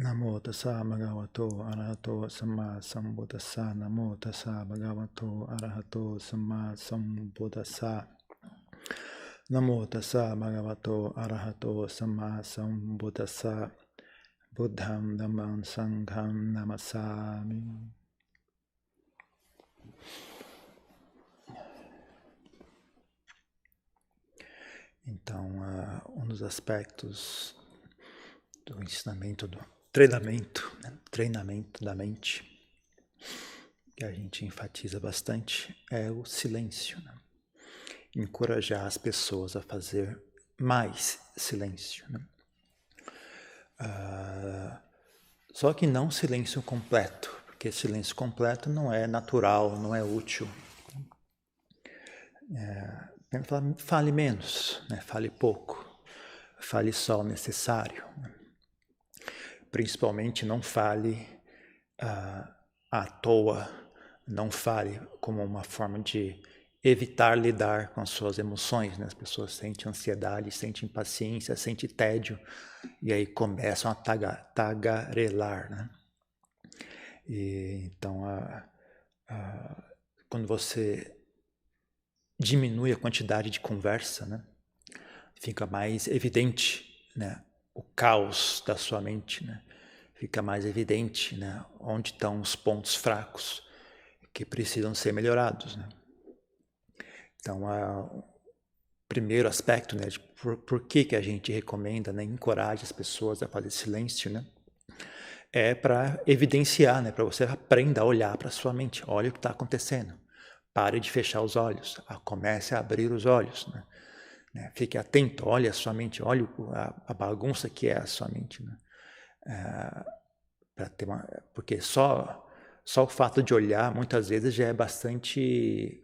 Namo tassa bhagavato arahato samma sambuddhassa. Namo tassa bhagavato arahato samma sambuddhassa. Namo tassa bhagavato arahato samma sambuddhassa. Buddham dhammam sangham namassami. Então, um dos aspectos do ensinamento, do treinamento da mente, que a gente enfatiza bastante, é o silêncio. Né? Encorajar as pessoas a fazer mais silêncio. Né? Só que não silêncio completo, porque silêncio completo não é natural, não é útil. Fale menos, né? Fale pouco, fale só o necessário. Né? Principalmente não fale à toa, não fale como uma forma de evitar lidar com as suas emoções. Né? As pessoas sentem ansiedade, sentem impaciência, sentem tédio, e aí começam a tagarelar. Né? E, então, quando você diminui a quantidade de conversa, né? Fica mais evidente, né? O caos da sua mente, né? Fica mais evidente, né? Onde estão os pontos fracos que precisam ser melhorados. Né? Então, o primeiro aspecto, né, de por que a gente recomenda, né, encoraja as pessoas a fazer silêncio, né, é para evidenciar, né, para você aprenda a olhar para a sua mente. Olha o que está acontecendo. Pare de fechar os olhos. Comece a abrir os olhos. Né? Fique atento, olhe a sua mente, olhe a bagunça que é a sua mente. Né? Porque só o fato de olhar, muitas vezes, já é bastante...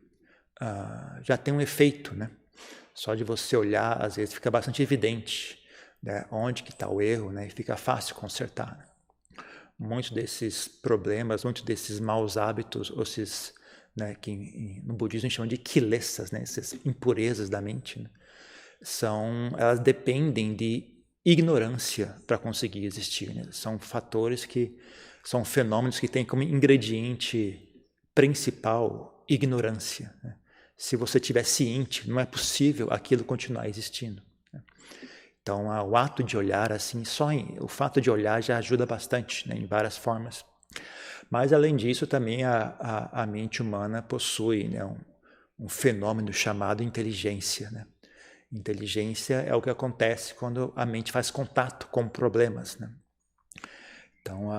já tem um efeito, né? Só de você olhar, às vezes, fica bastante evidente, né? Onde que está o erro, né? E fica fácil consertar. Né? Muitos desses problemas, muitos desses maus hábitos, esses, né, que no budismo a gente chama de kilesas, né? Essas impurezas da mente, né? Elas dependem de ignorância para conseguir existir. Né? São fatores são fenômenos que têm como ingrediente principal ignorância. Né? Se você estiver ciente, não é possível aquilo continuar existindo. Né? Então, o ato de olhar, assim, o fato de olhar já ajuda bastante, né, em várias formas. Mas, além disso, também a mente humana possui, né, um fenômeno chamado inteligência. Né? Inteligência é o que acontece quando a mente faz contato com problemas. Né? Então,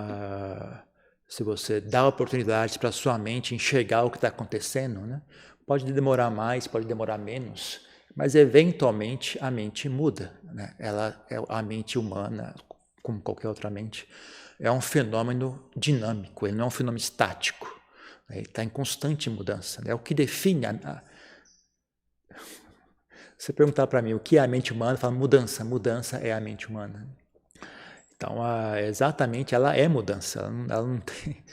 se você dá oportunidades para a sua mente enxergar o que está acontecendo, né? Pode demorar mais, pode demorar menos, mas eventualmente a mente muda. Né? A mente humana, como qualquer outra mente, é um fenômeno dinâmico, ele não é um fenômeno estático. Ele está em constante mudança. Né? É o que define você perguntar para mim o que é a mente humana, fala mudança é a mente humana. Então, exatamente, ela é mudança, ela não tem,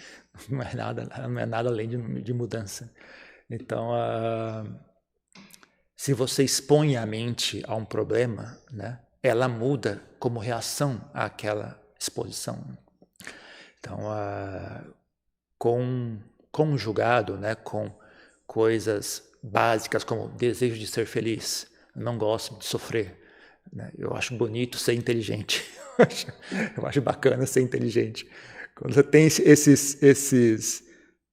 ela não é nada além de mudança. Então, se você expõe a mente a um problema, né, ela muda como reação àquela exposição. Então, conjugado, né, com coisas básicas como desejo de ser feliz, não gosto de sofrer, né? Eu acho bonito ser inteligente, eu acho bacana ser inteligente. Quando você tem esses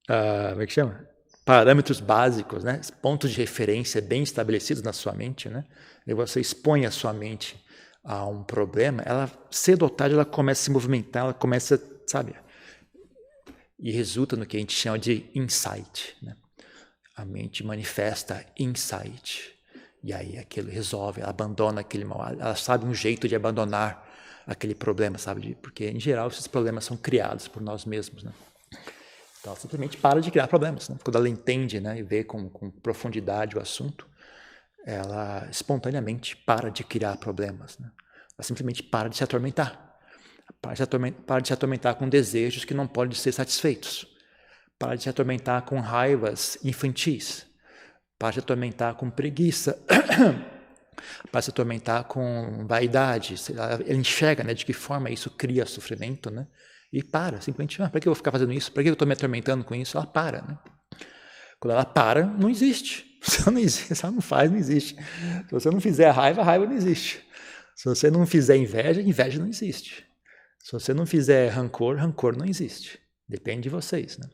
como é que chama? Parâmetros básicos, né? Pontos de referência bem estabelecidos na sua mente, né? E você expõe a sua mente a um problema, ela cedo ou tarde ela começa a se movimentar, ela começa, sabe? E resulta no que a gente chama de insight. Né? A mente manifesta insight. E aí aquilo resolve, ela abandona aquele mal. Ela sabe um jeito de abandonar aquele problema, sabe? Porque, em geral, esses problemas são criados por nós mesmos. Né? Então, ela simplesmente para de criar problemas. Né? Quando ela entende, né, e vê com profundidade o assunto, ela espontaneamente para de criar problemas. Né? Ela simplesmente para de se atormentar. Para de se atormentar com desejos que não podem ser satisfeitos. Para de se atormentar com raivas infantis. Para de se atormentar com preguiça. Para se atormentar com vaidade. Ele enxerga, né, de que forma isso cria sofrimento, né? E para, simplesmente, para que eu vou ficar fazendo isso? Para que eu estou me atormentando com isso? Ela para, né? Quando ela para, não existe. Se ela não existe, se ela não faz, não existe. Se você não fizer raiva, a raiva não existe. Se você não fizer inveja, inveja não existe. Se você não fizer rancor, rancor não existe. Depende de vocês, né?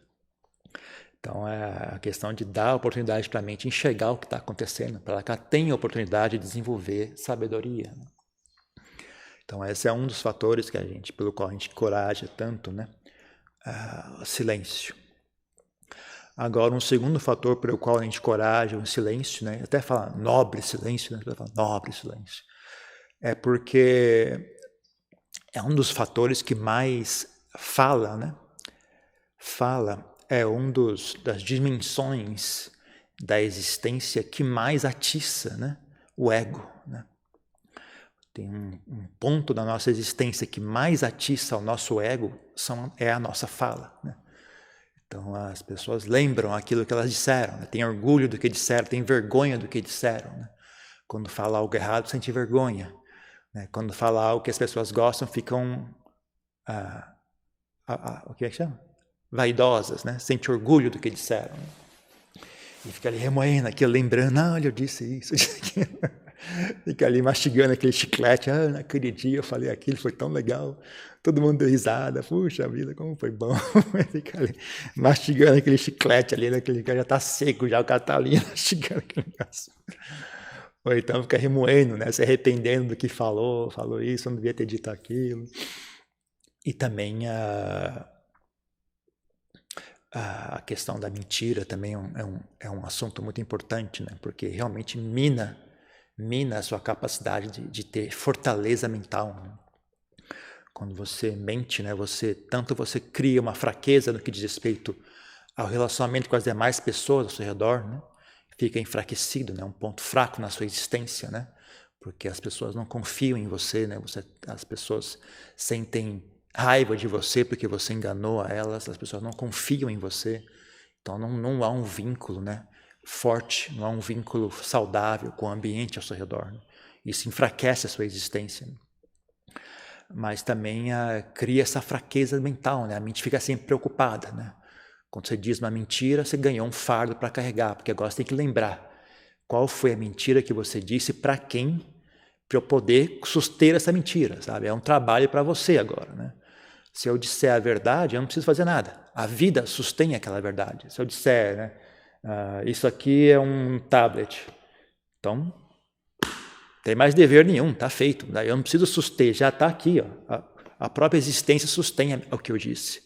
Então, é a questão de dar oportunidade para a mente enxergar o que está acontecendo, para que ela tenha a oportunidade de desenvolver sabedoria. Né? Então, esse é um dos fatores que pelo qual a gente encoraja tanto, né? Silêncio. Agora, um segundo fator pelo qual a gente encoraja o silêncio, né? Até fala nobre silêncio, né? Fala nobre silêncio. É porque é um dos fatores que mais fala, né? Fala é das dimensões da existência que mais atiça, né, o ego. Né? Tem um ponto da nossa existência que mais atiça o nosso ego é a nossa fala. Né? Então as pessoas lembram aquilo que elas disseram, né? Têm orgulho do que disseram, têm vergonha do que disseram. Né? Quando fala algo errado, sente vergonha. Né? Quando fala algo que as pessoas gostam, ficam... o que é que chama? Vaidosas, né? Sente orgulho do que disseram. E fica ali remoendo aquilo, lembrando, olha, eu disse isso, eu disse aquilo. Fica ali mastigando aquele chiclete, naquele dia eu falei aquilo, foi tão legal. Todo mundo deu risada, puxa vida, como foi bom. Fica ali mastigando aquele chiclete ali, aquele cara já está seco, já o cara está ali mastigando aquele negócio. Ou então fica remoendo, né? Se arrependendo do que falou isso, não devia ter dito aquilo. E também a questão da mentira também é um assunto muito importante, né? Porque realmente mina a sua capacidade de ter fortaleza mental. Né? Quando você mente, né? Você cria uma fraqueza no que diz respeito ao relacionamento com as demais pessoas ao seu redor, né? Fica enfraquecido, né? Um ponto fraco na sua existência, né? Porque as pessoas não confiam em você, né? As pessoas sentem raiva de você porque você enganou a elas, as pessoas não confiam em você, então não há um vínculo, né, forte, não há um vínculo saudável com o ambiente ao seu redor. Né? Isso enfraquece a sua existência. Né? Mas também cria essa fraqueza mental, né? A mente fica sempre preocupada. Né? Quando você diz uma mentira, você ganhou um fardo para carregar, porque agora você tem que lembrar qual foi a mentira que você disse para quem, para eu poder suster essa mentira, sabe? É um trabalho para você agora, né? Se eu disser a verdade, eu não preciso fazer nada. A vida sustém aquela verdade. Se eu disser, né, isso aqui é um tablet, então não tem mais dever nenhum, está feito. Daí eu não preciso suster, já está aqui. Ó. A própria existência sustém o que eu disse.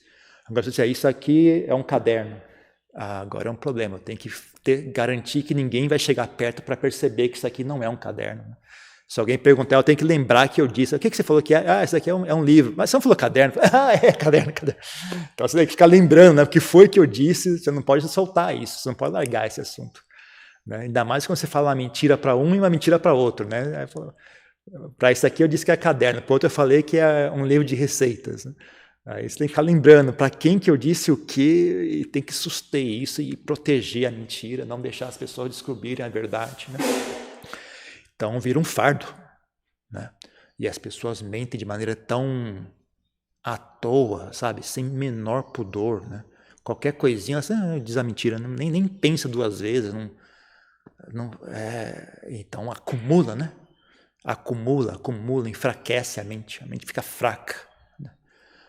Agora, se eu disser, isso aqui é um caderno, agora é um problema. Eu tenho que garantir que ninguém vai chegar perto para perceber que isso aqui não é um caderno. Né? Se alguém perguntar, eu tenho que lembrar que eu disse. O que você falou que é? Isso aqui é um livro. Mas você não falou caderno? É caderno. Então você tem que ficar lembrando, né? O que foi que eu disse. Você não pode soltar isso, você não pode largar esse assunto. Né? Ainda mais quando você fala uma mentira para um e uma mentira para outro. Né? Para isso aqui eu disse que é caderno, para outro eu falei que é um livro de receitas. Né? Aí você tem que ficar lembrando para quem que eu disse o quê e tem que suster isso e proteger a mentira, não deixar as pessoas descobrirem a verdade. Né? Então vira um fardo, né? E as pessoas mentem de maneira tão à toa, sabe? Sem menor pudor, né? Qualquer coisinha, você diz a mentira, nem pensa duas vezes, então acumula, né? Acumula, enfraquece a mente fica fraca. Né?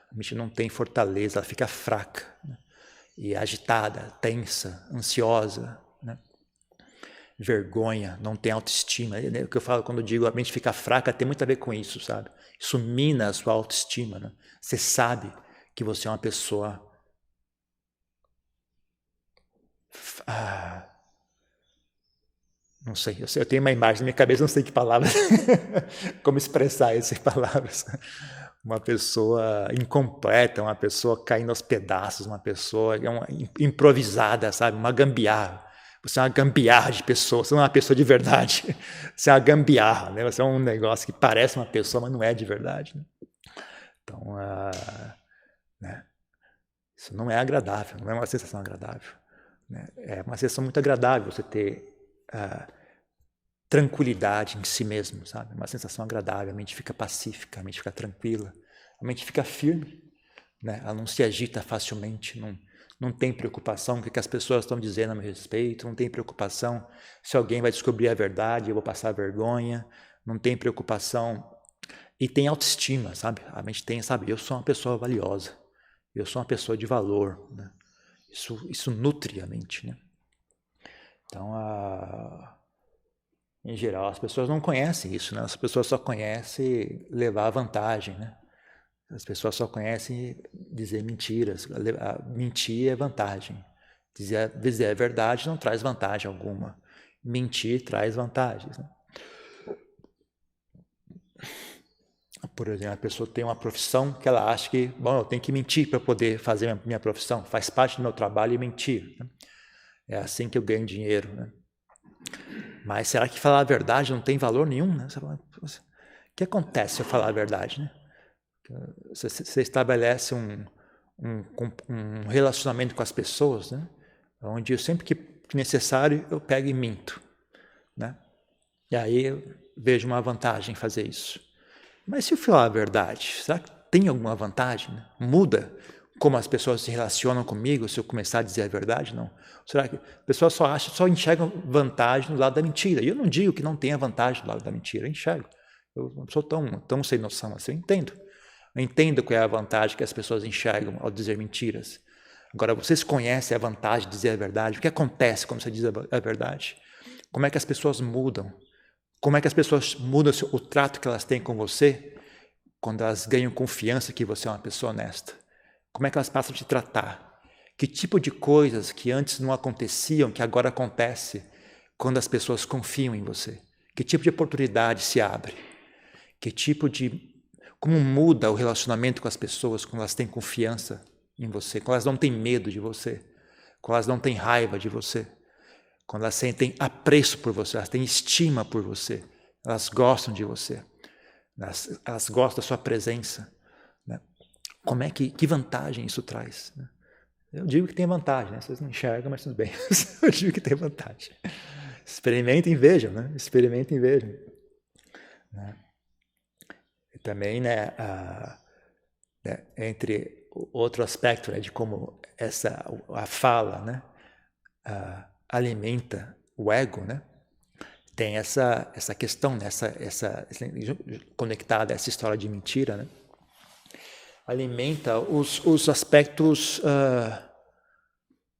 A mente não tem fortaleza, ela fica fraca, né? E agitada, tensa, ansiosa, né? Vergonha, não tem autoestima. O que eu falo quando eu digo a mente fica fraca tem muito a ver com isso, sabe? Isso mina a sua autoestima. Né? Você sabe que você é uma pessoa... não sei, eu tenho uma imagem na minha cabeça, não sei que palavras, como expressar essas palavras. Uma pessoa incompleta, uma pessoa caindo aos pedaços, uma pessoa improvisada, sabe? Uma gambiarra. Você é uma gambiarra de pessoa, você não é uma pessoa de verdade. Você é uma gambiarra, né? Você é um negócio que parece uma pessoa, mas não é de verdade. Né? Então, né? Isso não é agradável, não é uma sensação agradável. Né? É uma sensação muito agradável você ter tranquilidade em si mesmo, sabe? Uma sensação agradável, a mente fica pacífica, a mente fica tranquila, a mente fica firme, né? Ela não se agita facilmente, não tem preocupação com o que as pessoas estão dizendo a meu respeito, não tem preocupação se alguém vai descobrir a verdade, eu vou passar vergonha, não tem preocupação. E tem autoestima, sabe? A mente tem, sabe? Eu sou uma pessoa valiosa, eu sou uma pessoa de valor, né? Isso nutre a mente, né? Então, em geral, as pessoas não conhecem isso, né? As pessoas só conhecem levar vantagem, né? As pessoas só conhecem dizer mentiras. Mentir é vantagem. Dizer a verdade não traz vantagem alguma. Mentir traz vantagens, né? Por exemplo, a pessoa tem uma profissão que ela acha que, bom, eu tenho que mentir para poder fazer a minha profissão. Faz parte do meu trabalho mentir, né? É assim que eu ganho dinheiro, né? Mas será que falar a verdade não tem valor nenhum, né? O que acontece se eu falar a verdade, né? Você estabelece um relacionamento com as pessoas, né? Onde eu sempre que necessário eu pego e minto, né? E aí eu vejo uma vantagem em fazer isso. Mas se eu falar a verdade, será que tem alguma vantagem, né? Muda como as pessoas se relacionam comigo se eu começar a dizer a verdade? Não. Será que a pessoa só enxerga vantagem no lado da mentira? E eu não digo que não tenha vantagem do lado da mentira, eu enxergo. Eu não sou tão sem noção assim, eu entendo. Eu entendo qual é a vantagem que as pessoas enxergam ao dizer mentiras. Agora, vocês conhecem a vantagem de dizer a verdade? O que acontece quando você diz a verdade? Como é que as pessoas mudam? Como é que as pessoas mudam o trato que elas têm com você quando elas ganham confiança que você é uma pessoa honesta? Como é que elas passam a te tratar? Que tipo de coisas que antes não aconteciam, que agora acontece quando as pessoas confiam em você? Que tipo de oportunidade se abre? Que tipo de... Como muda o relacionamento com as pessoas quando elas têm confiança em você, quando elas não têm medo de você, quando elas não têm raiva de você, quando elas sentem apreço por você, elas têm estima por você, elas gostam de você, elas gostam da sua presença, né? Como é que vantagem isso traz, né? Eu digo que tem vantagem, né? Vocês não enxergam, mas tudo bem. Eu digo que tem vantagem. Experimentem e vejam, né? Experimentem e vejam, né? E também, né, entre outro aspecto, né, de como a fala, né, alimenta o ego, né? Tem essa questão, né, conectada a essa história de mentira, né? Alimenta os aspectos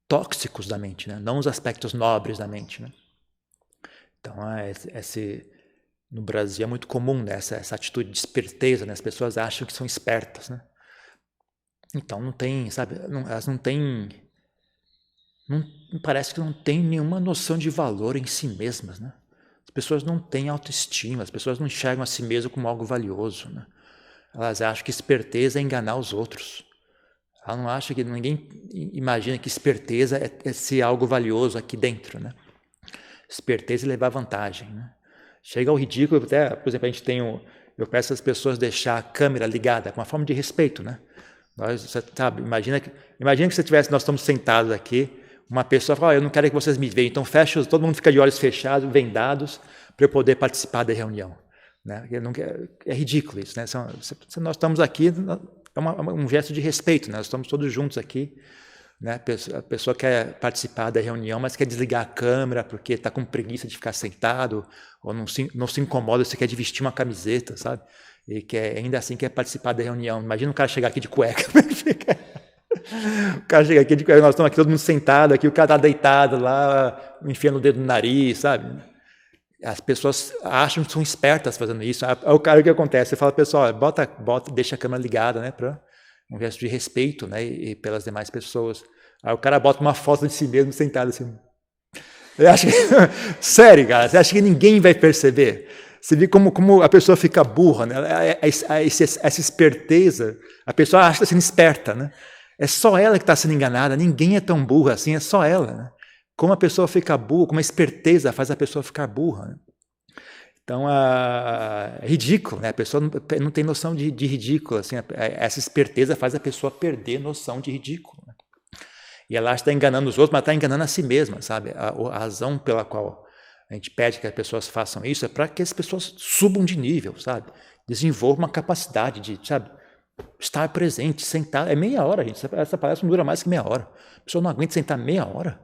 tóxicos da mente, né? Não os aspectos nobres da mente, né? Então, no Brasil é muito comum, né, essa atitude de esperteza, né? As pessoas acham que são espertas, né? Então não tem, sabe, elas não têm, parece que não tem nenhuma noção de valor em si mesmas, né? As pessoas não têm autoestima, as pessoas não enxergam a si mesmas como algo valioso, né? Elas acham que esperteza é enganar os outros. Elas não acham que ninguém imagina que esperteza é ser algo valioso aqui dentro, né? Esperteza é levar vantagem, né? Chega ao ridículo, até, por exemplo, eu peço às pessoas deixar a câmera ligada, com uma forma de respeito, né? Você sabe, imagina que nós estamos sentados aqui, uma pessoa fala, eu não quero que vocês me vejam, então todo mundo fica de olhos fechados, vendados, para eu poder participar da reunião, né? É ridículo isso, né? Se nós estamos aqui, é um gesto de respeito, né? Nós estamos todos juntos aqui, né? A pessoa quer participar da reunião, mas quer desligar a câmera porque está com preguiça de ficar sentado, ou não se incomoda se quer de vestir uma camiseta, sabe? E ainda assim quer participar da reunião. Imagina o cara chegar aqui de cueca. O cara chega aqui de cueca, nós estamos aqui todo mundo sentado, aqui o cara está deitado lá, enfiando o dedo no nariz, sabe? As pessoas acham que são espertas fazendo isso. Aí o cara, o que acontece? Você fala, pessoal, deixa a câmera ligada, né? Para um gesto de respeito, né? E pelas demais pessoas. Aí o cara bota uma foto de si mesmo sentado assim. Sério, cara, você acha que ninguém vai perceber? Você vê como a pessoa fica burra, né? Essa esperteza, a pessoa acha que está sendo esperta, né? É só ela que está sendo enganada, ninguém é tão burra assim, é só ela, né? Como a pessoa fica burra, como a esperteza faz a pessoa ficar burra, né? Então, é ridículo, né? A pessoa não tem noção de ridículo, assim, essa esperteza faz a pessoa perder noção de ridículo, né? E ela está enganando os outros, mas está enganando a si mesma, sabe? A razão pela qual a gente pede que as pessoas façam isso, é para que as pessoas subam de nível, sabe? Desenvolvam uma capacidade de, sabe, estar presente, sentar. É meia hora, gente. Essa palestra não dura mais que meia hora. A pessoa não aguenta sentar meia hora.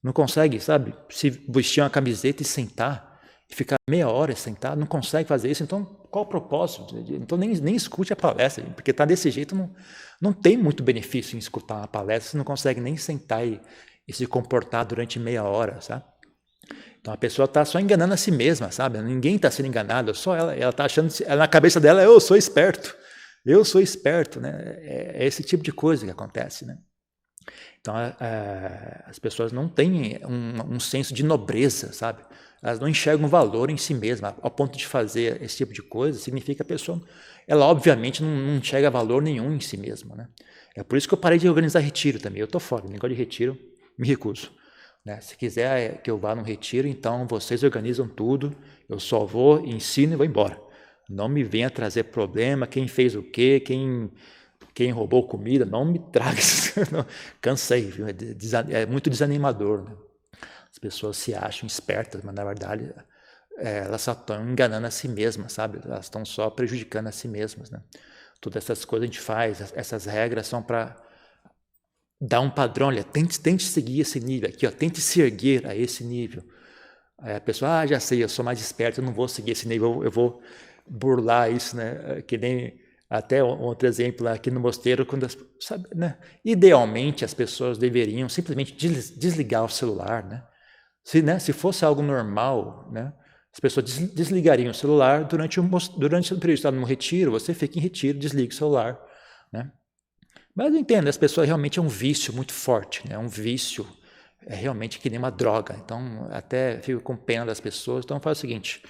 Não consegue, sabe, se vestir uma camiseta e sentar, e ficar meia hora sentado, não consegue fazer isso. Então, qual o propósito? Então, nem escute a palestra, porque está desse jeito, não tem muito benefício em escutar uma palestra, você não consegue nem sentar e se comportar durante meia hora, sabe? Então, a pessoa está só enganando a si mesma, sabe? Ninguém está sendo enganado, só ela está achando, na cabeça dela, eu sou esperto, né? É esse tipo de coisa que acontece, né? Então, as pessoas não têm um senso de nobreza, sabe? Elas não enxergam valor em si mesmas. Ao ponto de fazer esse tipo de coisa, significa que a pessoa, ela obviamente não enxerga valor nenhum em si mesma, né? É por isso que eu parei de organizar retiro também. Eu estou fora, negócio de retiro, me recuso. Né? Se quiser que eu vá num retiro, então vocês organizam tudo, eu só vou, ensino e vou embora. Não me venha trazer problema, quem fez o quê, quem roubou comida, não me traga isso. Cansei, viu? É muito desanimador. Né? As pessoas se acham espertas, mas na verdade elas só estão enganando a si mesmas, sabe? Elas estão só prejudicando a si mesmas. Né? Todas essas coisas a gente faz, essas regras são para dar um padrão. Olha, tente seguir esse nível aqui, ó, tente se erguer a esse nível. Aí a pessoa, já sei, eu sou mais esperto, eu não vou seguir esse nível, eu vou burlar isso, né? Que nem até outro exemplo aqui no mosteiro, quando sabe, né? Idealmente as pessoas deveriam simplesmente desligar o celular, né? Se fosse algo normal, né? As pessoas desligariam o celular durante o período de estar num retiro, você fica em retiro, desliga o celular, né? Mas eu entendo, as pessoas realmente é um vício muito forte, né? É um vício, é realmente que nem uma droga. Então, até fico com pena das pessoas. Então, faz o seguinte,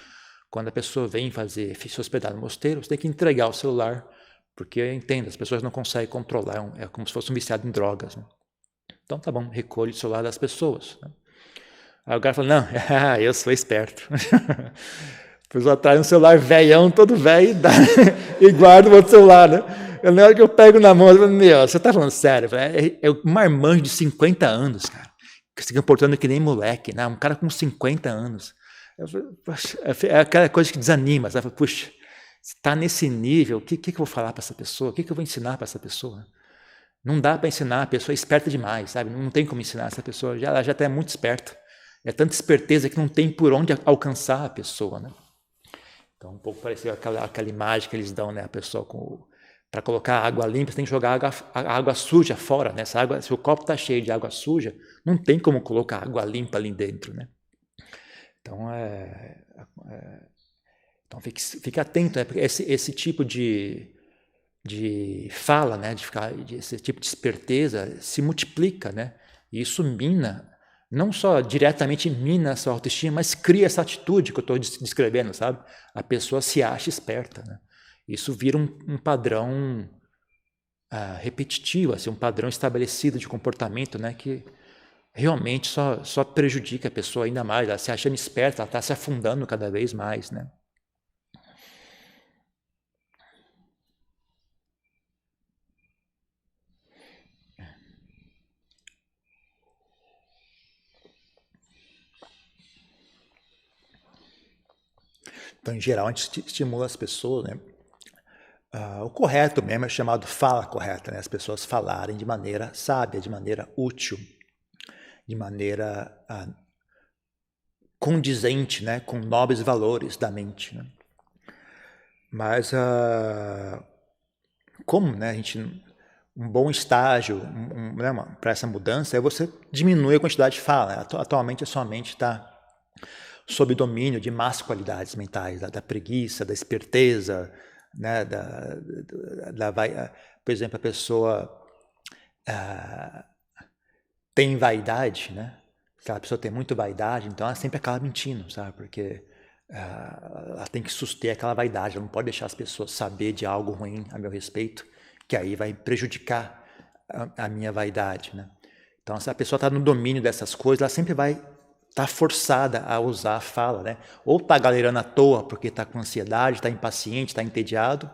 quando a pessoa vem se hospedar no mosteiro, você tem que entregar o celular, porque eu entendo, as pessoas não conseguem controlar, é como se fosse um viciado em drogas. Né? Então, tá bom, recolhe o celular das pessoas. Né? Aí o cara fala, não, eu sou esperto. A pessoa traz um celular velhão, todo velho, e guarda o outro celular, né? Na hora que eu pego na mão, eu falo, meu, você tá falando sério? É um marmanjo de 50 anos, cara, se comportando que nem moleque, né? Um cara com 50 anos. É aquela coisa que desanima, sabe? Puxa, se está nesse nível, o que eu vou falar para essa pessoa? O que eu vou ensinar para essa pessoa? Não dá para ensinar, a pessoa é esperta demais, sabe? Não tem como ensinar essa pessoa, ela já é muito esperta. É tanta esperteza que não tem por onde alcançar a pessoa, né? Então, um pouco parecido aquela imagem que eles dão, né? A pessoa para colocar água limpa, você tem que jogar água suja fora, né? Se o copo está cheio de água suja, não tem como colocar água limpa ali dentro, né? Então, então fique atento, né? Porque esse tipo de fala, né? Esse tipo de esperteza se multiplica, né? E isso mina, não só diretamente mina a sua autoestima, mas cria essa atitude que eu estou descrevendo, sabe? A pessoa se acha esperta, né? Isso vira um padrão repetitivo, assim, um padrão estabelecido de comportamento, né? Que realmente só prejudica a pessoa ainda mais. Ela se achando esperta, ela está se afundando cada vez mais, né? Então, em geral, a gente estimula as pessoas, né? O correto mesmo é chamado fala correta, né? As pessoas falarem de maneira sábia, de maneira útil, de maneira condizente, né? Com nobres valores da mente, né? Mas como, né? Um bom estágio né, para essa mudança é você diminuir a quantidade de fala. Né? Atualmente a sua mente está sob domínio de más qualidades mentais, da preguiça, da esperteza, né, por exemplo, a pessoa tem vaidade, né? A pessoa tem muito vaidade, então ela sempre acaba mentindo, sabe? Porque ela tem que suster aquela vaidade, ela não pode deixar as pessoas saber de algo ruim a meu respeito, que aí vai prejudicar a minha vaidade, né? Então, se a pessoa está no domínio dessas coisas, ela sempre vai estar forçada a usar a fala, né? Ou está galerando à toa porque está com ansiedade, está impaciente, está entediado,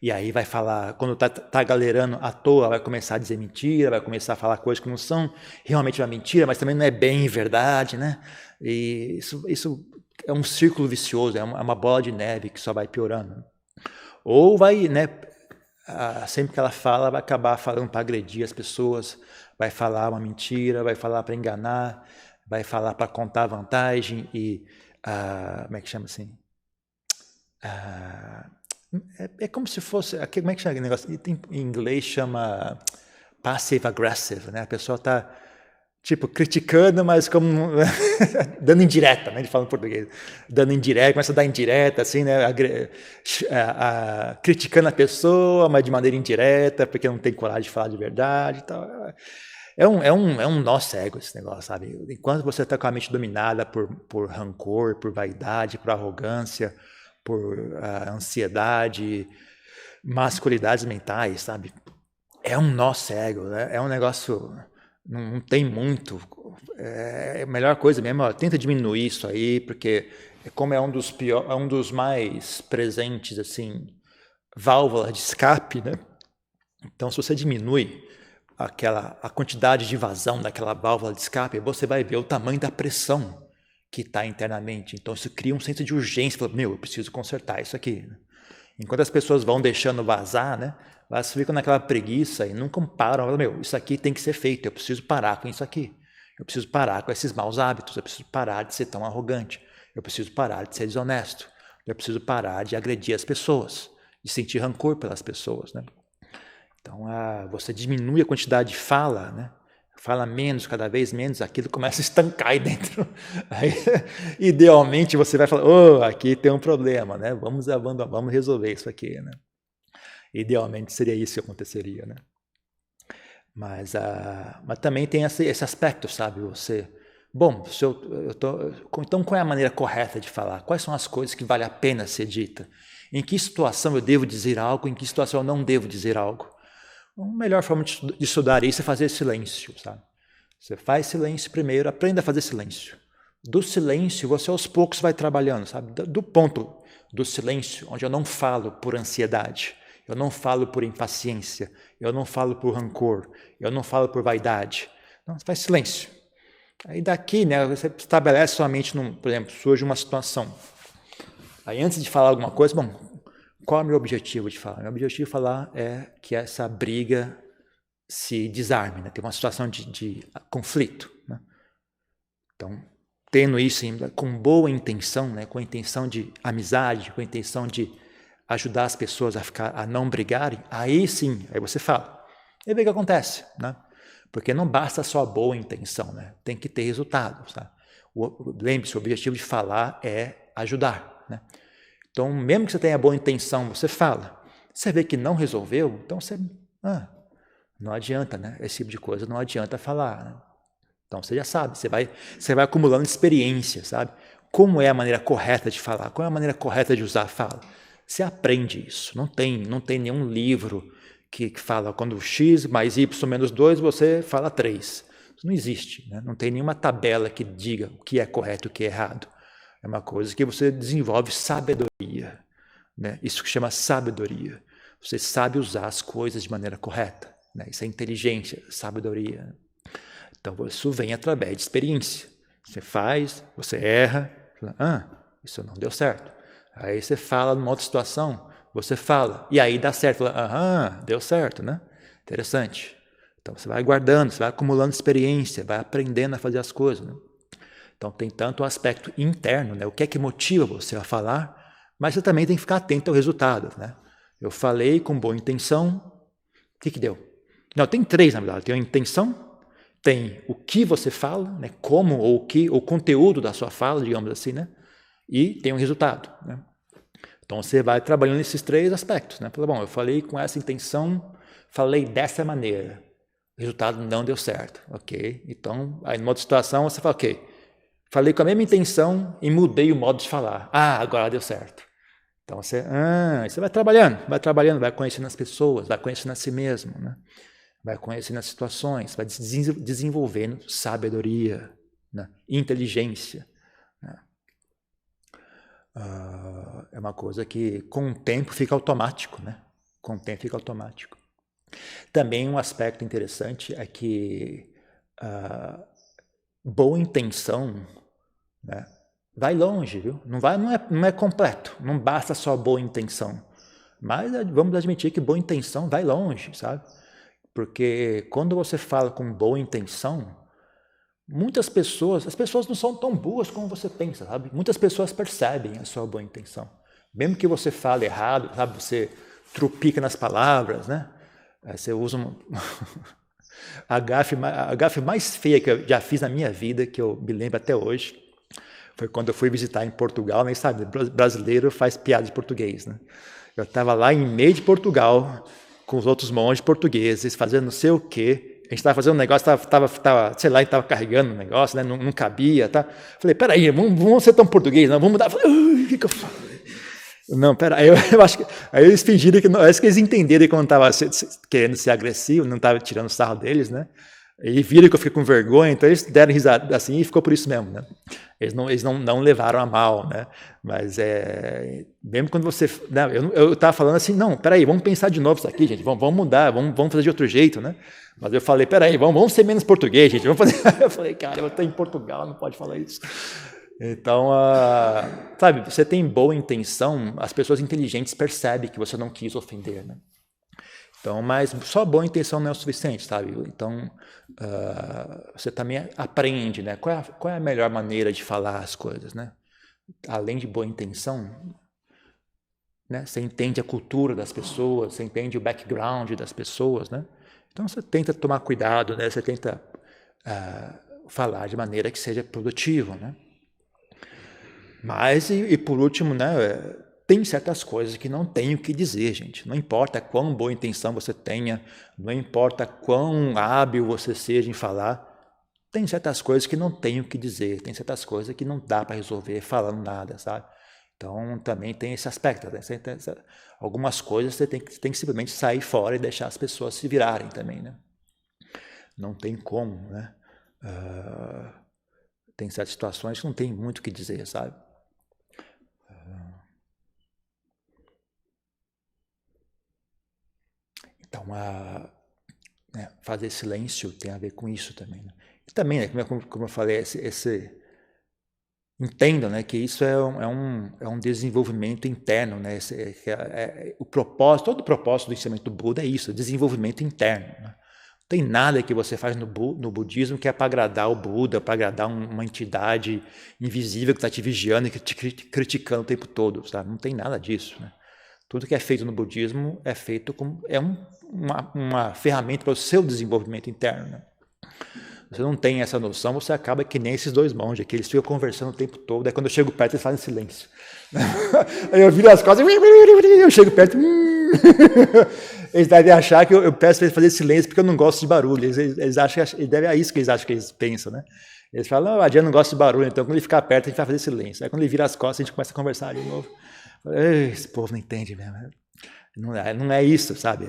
E aí vai falar, quando tá galerando à toa, vai começar a dizer mentira, vai começar a falar coisas que não são realmente uma mentira, mas também não é bem verdade, né? E isso é um círculo vicioso, é uma bola de neve que só vai piorando. Ou vai, né, sempre que ela fala, vai acabar falando para agredir as pessoas, vai falar uma mentira, vai falar para enganar, vai falar para contar vantagem e, como é que chama assim? É como se fosse, como é que chama aquele negócio? Em inglês chama passive aggressive, né? A pessoa está tipo criticando, mas como dando indireta, né? Ele fala em português, dando indireta, começa a dar indireta, assim, né? Criticando a pessoa, mas de maneira indireta, porque não tem coragem de falar de verdade, e tal. É um nó cego esse negócio, sabe? Enquanto você está com a mente dominada por rancor, por vaidade, por arrogância, por ansiedade, masculinidades mentais, sabe? É um nó cego, né? É um negócio, não tem muito. É a melhor coisa mesmo, ó, tenta diminuir isso aí, porque como é um dos é um dos mais presentes, assim, válvula de escape, né? Então, se você diminui a quantidade de vazão daquela válvula de escape, você vai ver o tamanho da pressão que está internamente. Então, isso cria um senso de urgência. Fala, eu preciso consertar isso aqui. Enquanto as pessoas vão deixando vazar, né, elas ficam naquela preguiça e nunca param. Isso aqui tem que ser feito, eu preciso parar com isso aqui. Eu preciso parar com esses maus hábitos, eu preciso parar de ser tão arrogante, eu preciso parar de ser desonesto, eu preciso parar de agredir as pessoas, de sentir rancor pelas pessoas, né? Então, você diminui a quantidade de fala, né? Fala menos, cada vez menos, aquilo começa a estancar aí dentro. Aí, idealmente, você vai falar, aqui tem um problema, né? Vamos resolver isso aqui, né? Idealmente, seria isso que aconteceria, né? Mas também tem esse aspecto, sabe? Bom, então qual é a maneira correta de falar? Quais são as coisas que vale a pena ser dita? Em que situação eu devo dizer algo? Em que situação eu não devo dizer algo? A melhor forma de estudar isso é fazer silêncio, sabe? Você faz silêncio primeiro, aprenda a fazer silêncio. Do silêncio, você aos poucos vai trabalhando, sabe? Do ponto do silêncio, onde eu não falo por ansiedade, eu não falo por impaciência, eu não falo por rancor, eu não falo por vaidade. Não, você faz silêncio. Aí daqui, né, você estabelece sua mente, por exemplo, surge uma situação. Aí antes de falar alguma coisa, bom, qual é o meu objetivo de falar? Meu objetivo de falar é que essa briga se desarme, né? Tem uma situação de conflito, né? Então, tendo isso com boa intenção, né? Com a intenção de amizade, com a intenção de ajudar as pessoas a não brigarem, aí sim, aí você fala. E vê o que acontece, né? Porque não basta só a boa intenção, né? Tem que ter resultado, sabe? Lembre-se, o objetivo de falar é ajudar, né? Então, mesmo que você tenha boa intenção, você fala. Você vê que não resolveu, então você... não adianta, né? Esse tipo de coisa não adianta falar, né? Então, você já sabe, você vai acumulando experiência, sabe? Como é a maneira correta de falar? Qual é a maneira correta de usar a fala? Você aprende isso. Não tem nenhum livro que fala quando x mais y menos 2, você fala 3. Isso não existe, né? Não tem nenhuma tabela que diga o que é correto e o que é errado. É uma coisa que você desenvolve sabedoria, né? Isso que chama sabedoria. Você sabe usar as coisas de maneira correta, né? Isso é inteligência, sabedoria. Então, isso vem através de experiência. Você faz, você erra, isso não deu certo. Aí você fala numa outra situação, você fala, e aí dá certo. Deu certo, né? Interessante. Então, você vai guardando, você vai acumulando experiência, vai aprendendo a fazer as coisas, né? Então, tem tanto o aspecto interno, né? O que é que motiva você a falar, mas você também tem que ficar atento ao resultado, né? Eu falei com boa intenção, o que deu? Não, tem 3, na verdade. Tem a intenção, tem o que você fala, né? Como ou o conteúdo da sua fala, digamos assim, né? E tem o resultado, né? Então, você vai trabalhando nesses 3 aspectos, né? Bom, eu falei com essa intenção, falei dessa maneira, o resultado não deu certo, ok? Então, aí numa outra situação, você fala, ok, falei com a mesma intenção e mudei o modo de falar. Agora deu certo. Então você vai trabalhando, vai conhecendo as pessoas, vai conhecendo a si mesmo, né? Vai conhecendo as situações, vai desenvolvendo sabedoria, né? Inteligência, né? É uma coisa que com o tempo fica automático, né? Com o tempo fica automático. Também um aspecto interessante é que boa intenção, né, vai longe, viu? Não é completo, não basta só boa intenção. Mas vamos admitir que boa intenção vai longe, sabe? Porque quando você fala com boa intenção, muitas pessoas, as pessoas não são tão boas como você pensa, sabe? Muitas pessoas percebem a sua boa intenção. Mesmo que você fale errado, sabe? Você trupica nas palavras, né? Você usa a gafe mais feia que eu já fiz na minha vida, que eu me lembro até hoje, foi quando eu fui visitar em Portugal, né? Sabe, brasileiro faz piada de português, né? Eu estava lá em meio de Portugal, com os outros monges portugueses, fazendo não sei o quê. A gente estava fazendo um negócio, sei lá, estava carregando um negócio, né? Não cabia, tá? Falei, peraí, vamos ser tão português, não, vamos mudar. Falei, o que eu falo? Não, peraí, eu acho que... Aí eles fingiram que... Acho que eles entenderam que eu não estava querendo ser agressivo, não estava tirando sarro deles, né? E viram que eu fiquei com vergonha, então eles deram risada assim e ficou por isso mesmo, né? Eles não levaram a mal, né? Mas mesmo quando você... Né, eu estava falando assim, não, peraí, vamos pensar de novo isso aqui, gente, vamos mudar, vamos fazer de outro jeito, né? Mas eu falei, peraí, vamos ser menos português, gente, vamos fazer... Eu falei, cara, eu estou em Portugal, não pode falar isso. Então, sabe, você tem boa intenção, as pessoas inteligentes percebem que você não quis ofender, né? Então, mas só boa intenção não é o suficiente, sabe? Então, você também aprende, né? Qual é a melhor maneira de falar as coisas, né? Além de boa intenção, né? Você entende a cultura das pessoas, você entende o background das pessoas, né? Então, você tenta tomar cuidado, né? Você tenta falar de maneira que seja produtivo, né? Mas, e por último, né, tem certas coisas que não tem o que dizer, gente. Não importa quão boa intenção você tenha, não importa quão hábil você seja em falar, tem certas coisas que não tem o que dizer, tem certas coisas que não dá para resolver falando nada, sabe? Então, também tem esse aspecto. Né? Algumas coisas você tem que simplesmente sair fora e deixar as pessoas se virarem também, né? Não tem como, né? Tem certas situações que não tem muito o que dizer, sabe? Então, né, fazer silêncio tem a ver com isso também. Né? E também, né, como eu falei, entendam, né, que isso é um desenvolvimento interno. Né? Todo o propósito do ensinamento do Buda é isso, desenvolvimento interno. Né? Não tem nada que você faz no budismo que é para agradar o Buda, para agradar uma entidade invisível que está te vigiando e te criticando o tempo todo. Sabe? Não tem nada disso. Né? Tudo que é feito no budismo é feito como uma ferramenta para o seu desenvolvimento interno. Né? Você não tem essa noção, você acaba que nem esses dois monges aqui, eles ficam conversando o tempo todo, aí quando eu chego perto eles fazem silêncio. Aí eu viro as costas, eu chego perto, eles devem achar que eu peço para eles fazerem silêncio porque eu não gosto de barulho, eles acham, é isso que eles acham que eles pensam, né? Eles falam, não, a Diana não gosta de barulho, então quando ele ficar perto a gente vai fazer silêncio. Aí quando ele vira as costas a gente começa a conversar de novo. Esse povo não entende mesmo. Não é isso, sabe?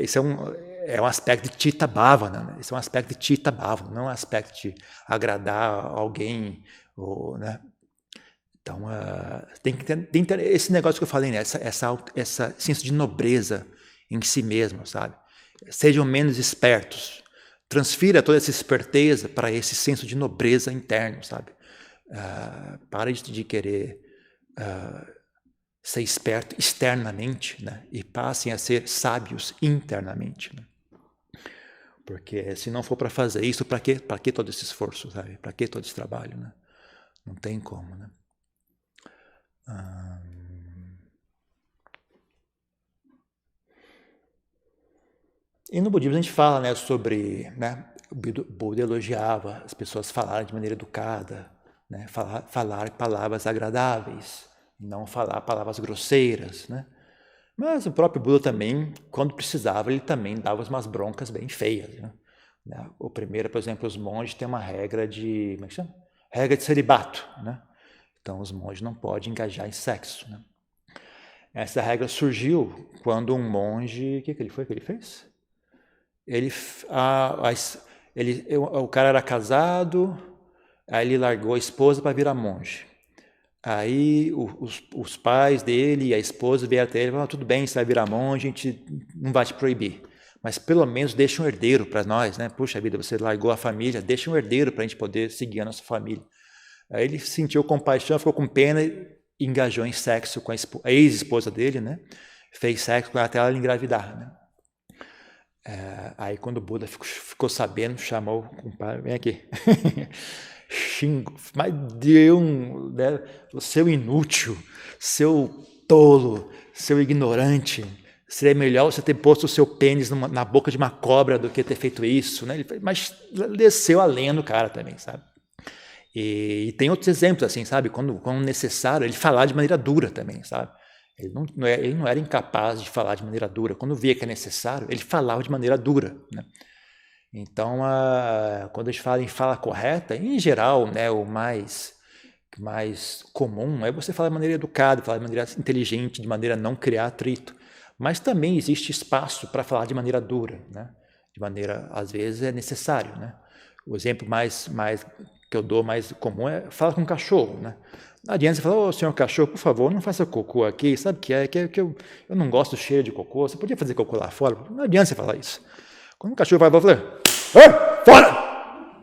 Isso é um aspecto de Chitta Bhavana, né? Isso é um aspecto de Chitta Bhavana, não é um aspecto de agradar alguém. Né? Então, tem que ter esse negócio que eu falei, né? essa senso de nobreza em si mesmo, sabe? Sejam menos espertos. Transfira toda essa esperteza para esse senso de nobreza interno, sabe? Para de querer ser esperto externamente, né? E passem a ser sábios internamente. Né? Porque se não for para fazer isso, para que todo esse esforço, sabe? Para que todo esse trabalho? Né? Não tem como. Né? E no budismo a gente fala, né, sobre... Né, o Buda elogiava as pessoas falarem de maneira educada, né, falar palavras agradáveis, não falar palavras grosseiras, né? Mas o próprio Buda também, quando precisava, ele também dava umas broncas bem feias. Né? O primeiro, por exemplo, os monges têm uma regra de... Como é que chama? Regra de celibato. Né? Então, os monges não podem engajar em sexo. Né? Essa regra surgiu quando um monge... O que ele fez? O cara era casado, aí ele largou a esposa para virar monge. Aí os pais dele e a esposa vieram até ele e falaram, tudo bem, você vai virar monge, a gente não vai te proibir. Mas pelo menos deixa um herdeiro para nós, né? Puxa vida, você largou a família, deixa um herdeiro para a gente poder seguir a nossa família. Aí ele sentiu compaixão, ficou com pena e engajou em sexo com a ex-esposa dele, né? Fez sexo com ela até ela engravidar, né? Aí quando o Buda ficou sabendo, chamou o compadre, vem aqui. Xingo, mas deu né, o seu inútil, seu tolo, seu ignorante, seria melhor você ter posto o seu pênis na boca de uma cobra do que ter feito isso, né? Mas desceu a lenha no cara também, sabe? E tem outros exemplos assim, sabe? Quando necessário, ele falar de maneira dura também, sabe? Ele não era incapaz de falar de maneira dura. Quando via que é necessário, ele falava de maneira dura, né? Então, quando a gente fala em fala correta, em geral, né, o mais comum é você falar de maneira educada, falar de maneira inteligente, de maneira a não criar atrito. Mas também existe espaço para falar de maneira dura, né? De maneira, às vezes, é necessário, né? O exemplo mais que eu dou mais comum é falar com um cachorro, né? Não adianta você falar, ô senhor cachorro, por favor, não faça cocô aqui, sabe o que é? Que eu não gosto do cheiro de cocô, você podia fazer cocô lá fora? Não adianta você falar isso. Quando o cachorro vai falar, fora!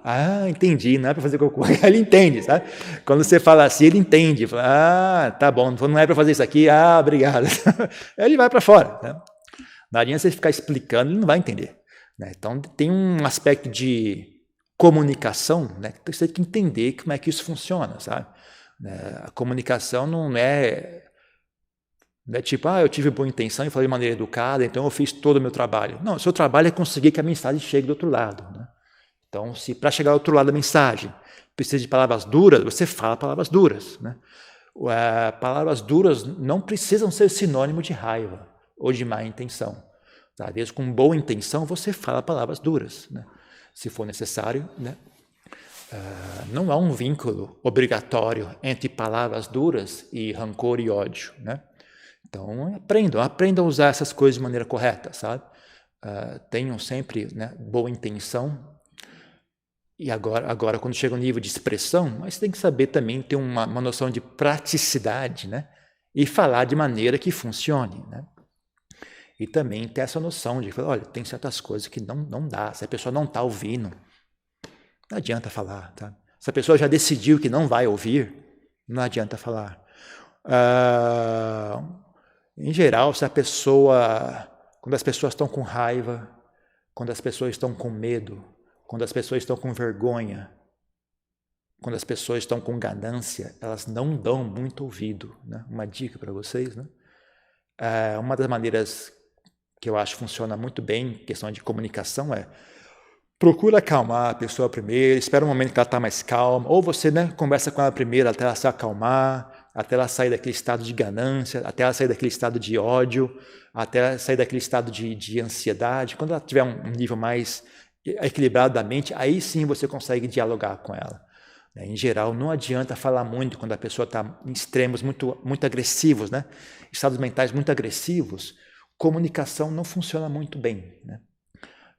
Ah, entendi, não é para fazer cocô. Ele entende, sabe? Quando você fala assim, ele entende. Fala, ah, tá bom, não é para fazer isso aqui, ah, obrigado. Ele vai para fora. Né? Não adianta você ficar explicando, ele não vai entender. Né? Então, tem um aspecto de comunicação, né? Que você tem que entender como é que isso funciona, sabe? A comunicação não é tipo, eu tive boa intenção e falei de maneira educada, então eu fiz todo o meu trabalho. Não, o seu trabalho é conseguir que a mensagem chegue do outro lado. Né? Então, se para chegar ao outro lado da mensagem precisa de palavras duras, você fala palavras duras. Né? Palavras duras não precisam ser sinônimo de raiva ou de má intenção. Às vezes, com boa intenção, você fala palavras duras, né? Se for necessário. Né? Não há um vínculo obrigatório entre palavras duras e rancor e ódio. Né? Então, aprendam a usar essas coisas de maneira correta, sabe? Tenham sempre, né, boa intenção. E agora, quando chega no nível de expressão, mas você tem que saber também ter uma noção de praticidade, né? E falar de maneira que funcione, né? E também ter essa noção de, olha, tem certas coisas que não dá. Se a pessoa não está ouvindo, não adianta falar, tá? Se a pessoa já decidiu que não vai ouvir, não adianta falar. Em geral, quando as pessoas estão com raiva, quando as pessoas estão com medo, quando as pessoas estão com vergonha, quando as pessoas estão com ganância, elas não dão muito ouvido. Né? Uma dica para vocês. Né? Uma das maneiras que eu acho que funciona muito bem, questão de comunicação, procura acalmar a pessoa primeiro, espera um momento que ela está mais calma, ou você, né, conversa com ela primeiro até ela se acalmar, até ela sair daquele estado de ganância, até ela sair daquele estado de ódio, até ela sair daquele estado de ansiedade. Quando ela tiver um nível mais equilibrado da mente, aí sim você consegue dialogar com ela. Em geral, não adianta falar muito quando a pessoa está em extremos muito, muito agressivos, né? Estados mentais muito agressivos, comunicação não funciona muito bem, né?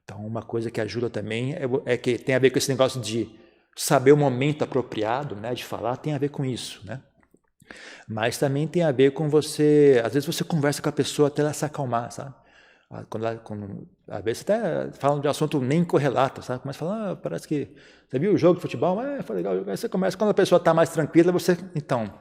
Então, uma coisa que ajuda também é que tem a ver com esse negócio de saber o momento apropriado, né, de falar, tem a ver com isso, né? Mas também tem a ver com você, às vezes você conversa com a pessoa até ela se acalmar, sabe? Às vezes até falam de um assunto nem correlato, sabe? Começa a falar, parece que você viu o jogo de futebol, foi legal. Aí você começa, quando a pessoa está mais tranquila, então,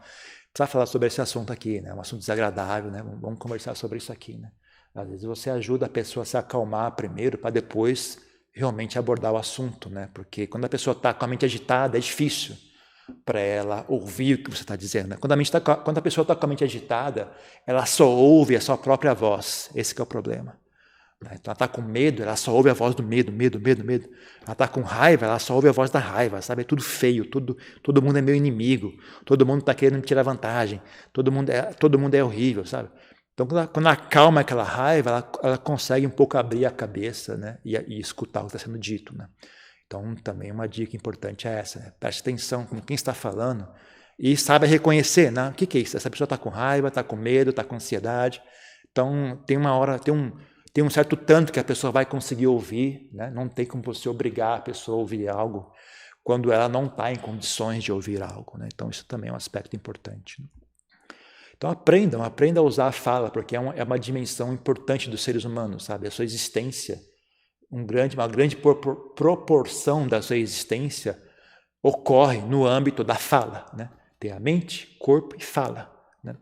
precisa falar sobre esse assunto aqui, né? Um assunto desagradável, né? Vamos conversar sobre isso aqui, né? Às vezes você ajuda a pessoa a se acalmar primeiro para depois realmente abordar o assunto, né? Porque quando a pessoa está com a mente agitada, é difícil para ela ouvir o que você está dizendo. Né? Quando a pessoa está com a mente agitada, ela só ouve a sua própria voz. Esse que é o problema. Né? Então ela está com medo, ela só ouve a voz do medo. Ela está com raiva, ela só ouve a voz da raiva, sabe? É tudo feio, todo mundo é meu inimigo, todo mundo está querendo me tirar vantagem, todo mundo é horrível, sabe? Então, quando ela acalma aquela raiva, ela consegue um pouco abrir a cabeça, né? e escutar o que está sendo dito. Né? Então, também uma dica importante é essa. Né? Preste atenção com quem está falando e saiba reconhecer. Né? O que é isso? Essa pessoa está com raiva, está com medo, está com ansiedade. Então, tem uma hora, tem um certo tanto que a pessoa vai conseguir ouvir. Né? Não tem como você obrigar a pessoa a ouvir algo. quando ela não está em condições de ouvir algo, né? Então isso também é um aspecto importante, né? Então aprendam a usar a fala, porque é uma dimensão importante dos seres humanos, sabe? A sua existência, uma grande proporção da sua existência ocorre no âmbito da fala, né? Tem a mente, corpo e fala, né?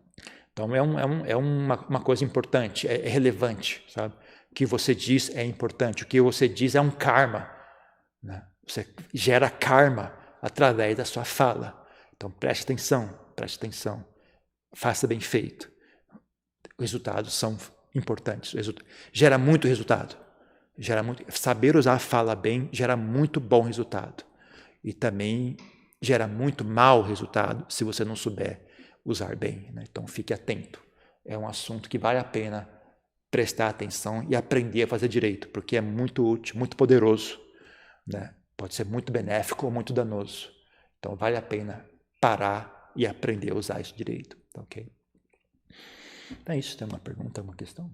Então é uma coisa importante, é relevante, sabe? O que você diz é importante, o que você diz é um karma, né? Você gera karma através da sua fala. Então preste atenção, faça bem feito. Os resultados são importantes, gera muito resultado. Saber usar a fala bem gera muito bom resultado. E também gera muito mau resultado se você não souber usar bem, né? Então fique atento. É um assunto que vale a pena prestar atenção e aprender a fazer direito, porque é muito útil, muito poderoso, né? Pode ser muito benéfico ou muito danoso. Então vale a pena parar e aprender a usar isso direito, ok? Então é isso. Tem uma pergunta, uma questão?